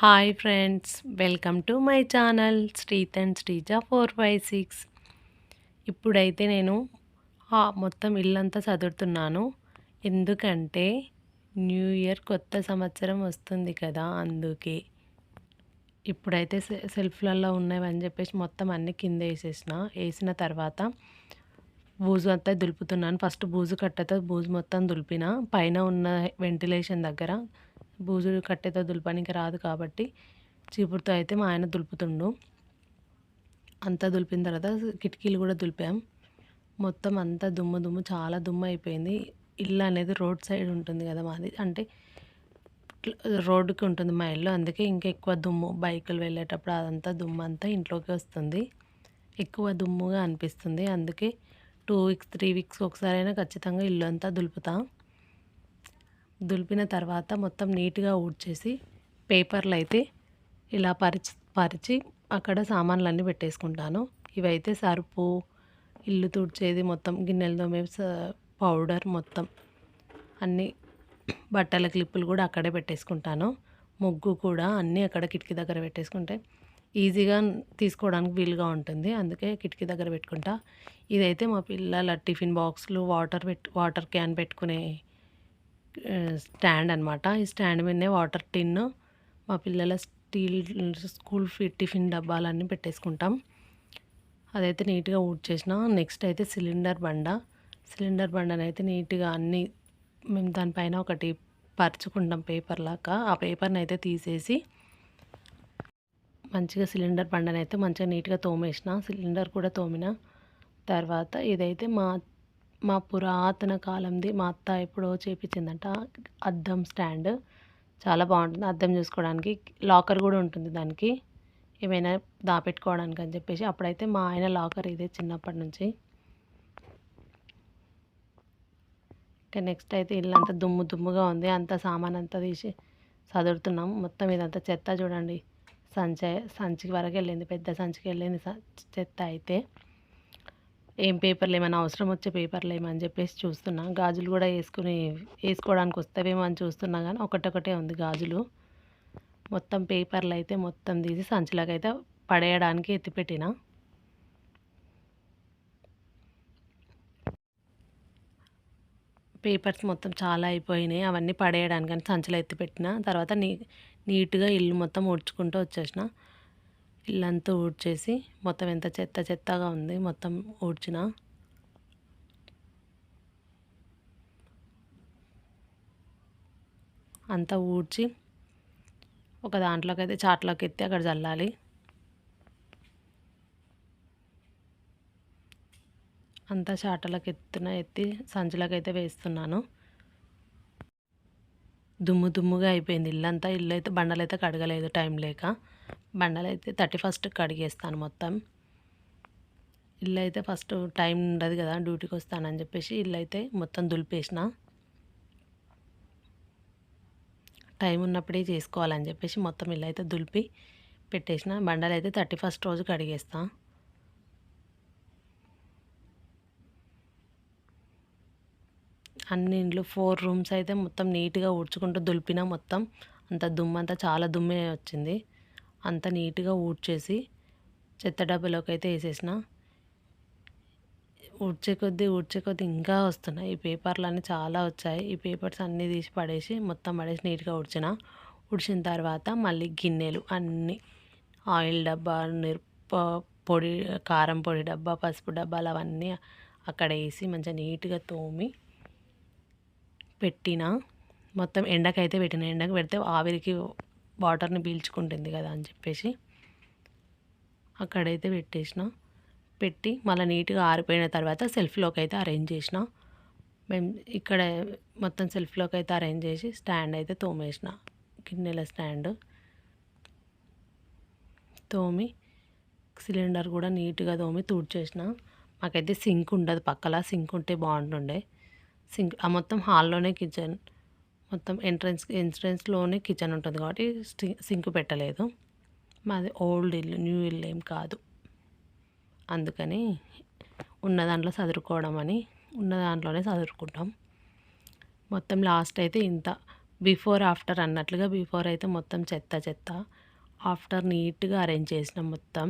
Hi friends, welcome to my channel Sreeth and Sreeja 456. ఇప్పుడైతే నేను మొత్తం ఇల్లంతా సదురుతున్నాను. ఎందుకంటే న్యూ ఇయర్ కొత్త సంవత్సరం వస్తుంది కదా, అందుకే. ఇప్పుడైతే సెల్ఫ్లలో ఉన్నవని చెప్పేసి మొత్తం అన్ని కింద వేసిన తర్వాత బూజు అంతా దులుపుతున్నాను. ఫస్ట్ బూజు కట్టతో బూజు మొత్తం దులిపిన. పైన ఉన్న వెంటిలేషన్ దగ్గర బూజు కట్టెతో దులపడానికి రాదు కాబట్టి చీపురుతో అయితే మా ఆయన దులుపుతుండు. అంతా దులిపిన తర్వాత కిటికీలు కూడా దులిపాం. మొత్తం అంతా దుమ్ము చాలా దుమ్ము అయిపోయింది. ఇల్లు అనేది రోడ్ సైడ్ ఉంటుంది కదా మాది, అంటే రోడ్డుకి ఉంటుంది మా ఇల్లు. అందుకే ఇంకా ఎక్కువ దుమ్ము, బైకులు వెళ్ళేటప్పుడు అదంతా దుమ్ము అంతా ఇంట్లోకి వస్తుంది, ఎక్కువ దుమ్ముగా అనిపిస్తుంది. అందుకే 2 వీక్స్ 3 వీక్స్ ఒకసారైనా ఖచ్చితంగా ఇల్లు అంతా దులిపిన తర్వాత మొత్తం నీట్గా ఊడ్చేసి పేపర్లు అయితే ఇలా పరిచి అక్కడ సామాన్లన్నీ పెట్టేసుకుంటాను. ఇవైతే సరుపు, ఇల్లు తుడిచేది, మొత్తం గిన్నెలు తోమే పౌడర్, మొత్తం అన్నీ బట్టల క్లిప్పులు కూడా అక్కడే పెట్టేసుకుంటాను. ముగ్గు కూడా అన్నీ అక్కడ కిటికీ దగ్గర పెట్టేసుకుంటే ఈజీగా తీసుకోవడానికి వీలుగా ఉంటుంది. అందుకే కిటికీ దగ్గర పెట్టుకుంటా. ఇదైతే మా పిల్లల టిఫిన్ బాక్స్లు, వాటర్ క్యాన్ పెట్టుకునే స్టాండ్ అనమాట. ఈ స్టాండ్ మీదనే వాటర్ టిన్, మా పిల్లల స్టీల్ స్కూల్ టిఫిన్ డబ్బాలన్నీ పెట్టేసుకుంటాం. అదైతే నీట్గా ఊడ్చేసిన. నెక్స్ట్ అయితే సిలిండర్ బండను అయితే నీట్గా అన్నీ మేము దానిపైన ఒకటి పరుచుకుంటాం పేపర్ లాగా. ఆ పేపర్ని అయితే తీసేసి మంచిగా సిలిండర్ బండను అయితే మంచిగా నీట్గా తోమేసిన. సిలిండర్ కూడా తోమిన తర్వాత ఇదైతే మా పురాతన కాలంది, మా అత్త ఎప్పుడో చేపించిందంట అద్దం స్టాండ్. చాలా బాగుంటుంది అద్దం చూసుకోవడానికి. లాకర్ కూడా ఉంటుంది దానికి, ఏమైనా దాపెట్టుకోవడానికి అని చెప్పేసి. అప్పుడైతే మా ఆయన లాకర్ ఇదే చిన్నప్పటి నుంచి. ఇంకా నెక్స్ట్ అయితే ఇల్లంతా దుమ్ముగా ఉంది. అంతా సామాన్ అంతా తీసి సదురుతున్నాం. మొత్తం ఇదంతా చెత్త చూడండి, సంచికి వరకు వెళ్ళింది, పెద్ద సంచికి వెళ్ళింది చెత్త. అయితే ఏం పేపర్లు, ఏమైనా అవసరం వచ్చే పేపర్లు ఏమని చెప్పేసి చూస్తున్నా. గాజులు కూడా వేసుకోవడానికి వస్తావేమో అని చూస్తున్నా, కానీ ఒకటొకటే ఉంది గాజులు. మొత్తం పేపర్లు అయితే మొత్తం తీసి సంచిలోకి అయితే పడేయడానికి ఎత్తిపెట్టిన. పేపర్స్ మొత్తం చాలా అయిపోయినాయి, అవన్నీ పడేయడానికి అని సంచిలో ఎత్తిపెట్టిన. తర్వాత నీట్గా ఇల్లు మొత్తం ఊడ్చుకుంటూ వచ్చేసిన. ఇల్లంతా ఊడ్చేసి మొత్తం ఎంత చెత్తగా ఉంది మొత్తం ఊడ్చిన. అంతా ఊడ్చి ఒక దాంట్లోకి అయితే చాట్లోకి ఎత్తి అక్కడ చల్లాలి. అంతా చాటలోకి ఎత్తి సంచులోకి అయితే వేస్తున్నాను. దుమ్ముగా అయిపోయింది ఇల్లంతా. ఇల్లు అయితే బండలు అయితే కడగలేదు టైం లేక. బండలు అయితే 31st కడిగేస్తాను మొత్తం. ఇల్లు అయితే ఫస్ట్ టైం ఉండదు కదా, డ్యూటీకి వస్తానని చెప్పేసి ఇల్లు అయితే మొత్తం దులిపేసిన. టైం ఉన్నప్పుడే చేసుకోవాలని చెప్పేసి మొత్తం ఇల్లు అయితే దులిపి పెట్టేసిన. బండలు అయితే 31st రోజు కడిగేస్తా. అన్ని ఇండ్లు 4 రూమ్స్ అయితే మొత్తం నీట్గా ఊడ్చుకుంటూ దులిపిన. మొత్తం అంత దుమ్మంతా చాలా దుమ్మే వచ్చింది. అంత నీట్గా ఊడ్చేసి చెత్త డబ్బాలోకి అయితే వేసేసిన. ఊడ్చే కొద్దీ ఇంకా వస్తున్నాయి. ఈ పేపర్లు చాలా వచ్చాయి. ఈ పేపర్స్ అన్నీ తీసి పడేసి నీట్గా ఊడ్చిన తర్వాత మళ్ళీ గిన్నెలు అన్నీ, ఆయిల్ డబ్బా, పొడి, కారం పొడి డబ్బా, పసుపు డబ్బాలు అవన్నీ అక్కడ వేసి మంచిగా నీట్గా తోమి పెట్టిన. మొత్తం ఎండకైతే పెట్టిన. ఎండకు పెడితే ఆవిరికి వాటర్ని పీల్చుకుంటుంది కదా అని చెప్పేసి అక్కడైతే పెట్టి మళ్ళీ నీట్గా ఆరిపోయిన తర్వాత సెల్ఫ్లోకి అయితే అరేంజ్ చేసిన. మేము ఇక్కడ మొత్తం సెల్ఫ్లోకి అయితే అరేంజ్ చేసి స్టాండ్ అయితే తోమేసిన. గిన్నెల స్టాండ్ తోమి సిలిండర్ కూడా నీట్గా తోమి తుడిచేసిన. మాకైతే సింక్ ఉండదు పక్కల, సింక్ ఉంటే బాగుంటుండే. మొత్తం హాల్లోనే కిచెన్, మొత్తం ఎంట్రన్స్లోనే కిచెన్ ఉంటుంది కాబట్టి సింక్ పెట్టలేదు. మాది ఓల్డ్ ఇల్లు, న్యూ ఇల్లు ఏం కాదు. అందుకని ఉన్న దాంట్లోనే చదువుకుంటాం. మొత్తం లాస్ట్ అయితే ఇంత బిఫోర్ ఆఫ్టర్ అన్నట్లుగా బిఫోర్ అయితే మొత్తం చెత్త చెత్త, ఆఫ్టర్ నీట్గా అరేంజ్ చేసినాం మొత్తం.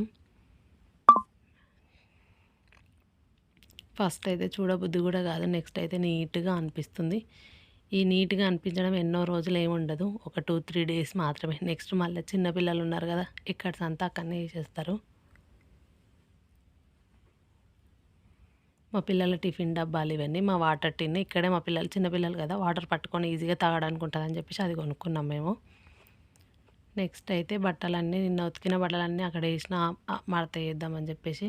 ఫస్ట్ అయితే చూడబుద్ధి కూడా కాదు, నెక్స్ట్ అయితే నీట్గా అనిపిస్తుంది. ఈ నీట్గా అనిపించడం ఎన్నో రోజులు ఏమి ఉండదు, ఒక 2-3 డేస్ మాత్రమే. నెక్స్ట్ మళ్ళీ చిన్నపిల్లలు ఉన్నారు కదా, ఇక్కడ సంతా అక్కడనే చేసేస్తారు. మా పిల్లల టిఫిన్ డబ్బాలు ఇవన్నీ, మా వాటర్ టిన్ ఇక్కడే. మా పిల్లలు చిన్నపిల్లలు కదా, వాటర్ పట్టుకొని ఈజీగా తాగడానికి ఉంటుందని చెప్పేసి అది కొనుక్కున్నాం మేము. నెక్స్ట్ అయితే బట్టలన్నీ, నిన్న ఉతికిన బట్టలన్నీ అక్కడ వేసిన మడత వేద్దామని చెప్పేసి.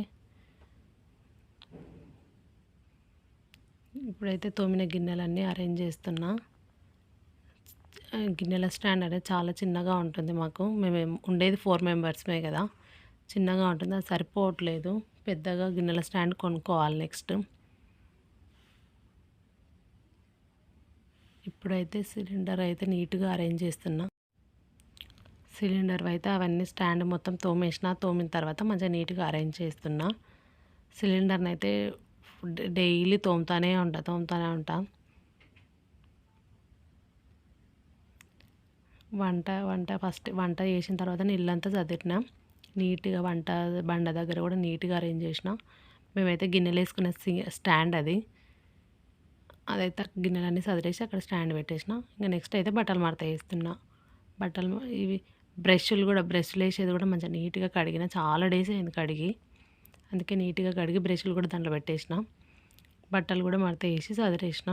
ఇప్పుడైతే తోమిన గిన్నెలన్నీ అరేంజ్ చేస్తున్నా. గిన్నెల స్టాండ్ అనేది చాలా చిన్నగా ఉంటుంది మాకు, మేము ఉండేది 4 మెంబర్స్మే కదా, చిన్నగా ఉంటుంది, అది సరిపోవట్లేదు. పెద్దగా గిన్నెల స్టాండ్ కొనుక్కోవాలి నెక్స్ట్. ఇప్పుడైతే సిలిండర్ అయితే నీట్గా అరేంజ్ చేస్తున్నా. సిలిండర్ అయితే అవన్నీ స్టాండ్ మొత్తం తోమిన తర్వాత మంచిగా నీట్గా అరేంజ్ చేస్తున్నా. సిలిండర్ని అయితే డైలీ తోముతానే ఉంటా. వంట చేసిన తర్వాత ఇల్లంతా చదివిన నీట్గా, బండ దగ్గర కూడా నీట్గా అరేంజ్ చేసిన. మేమైతే గిన్నెలు వేసుకునే స్టాండ్ అదైతే గిన్నెలన్నీ సదిరేసి అక్కడ స్టాండ్ పెట్టేసిన. ఇంకా నెక్స్ట్ అయితే బట్టలు మడత వేస్తున్నా. ఇవి బ్రష్లు వేసేది కూడా మంచిగా నీట్గా కడిగిన, చాలా డేస్ అయింది కడిగి, అందుకే నీట్గా కడిగి బ్రష్లు కూడా దాంట్లో పెట్టేసిన. బట్టలు కూడా మడత వేసి సదిరేసిన.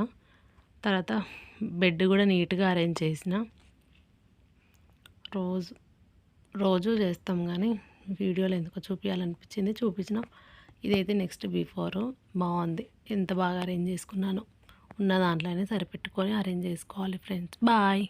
తర్వాత బెడ్ కూడా నీట్గా అరేంజ్ చేసిన. రోజు చేస్తాం కానీ వీడియోలో ఎందుకో చూపించాలనిపించింది, చూపించిన. ఇదైతే నెక్స్ట్ బిఫోర్ బాగుంది, ఎంత బాగా అరేంజ్ చేసుకున్నాను. ఉన్న దాంట్లోనే సరిపెట్టుకొని అరేంజ్ చేసుకోవాలి ఫ్రెండ్స్. బాయ్.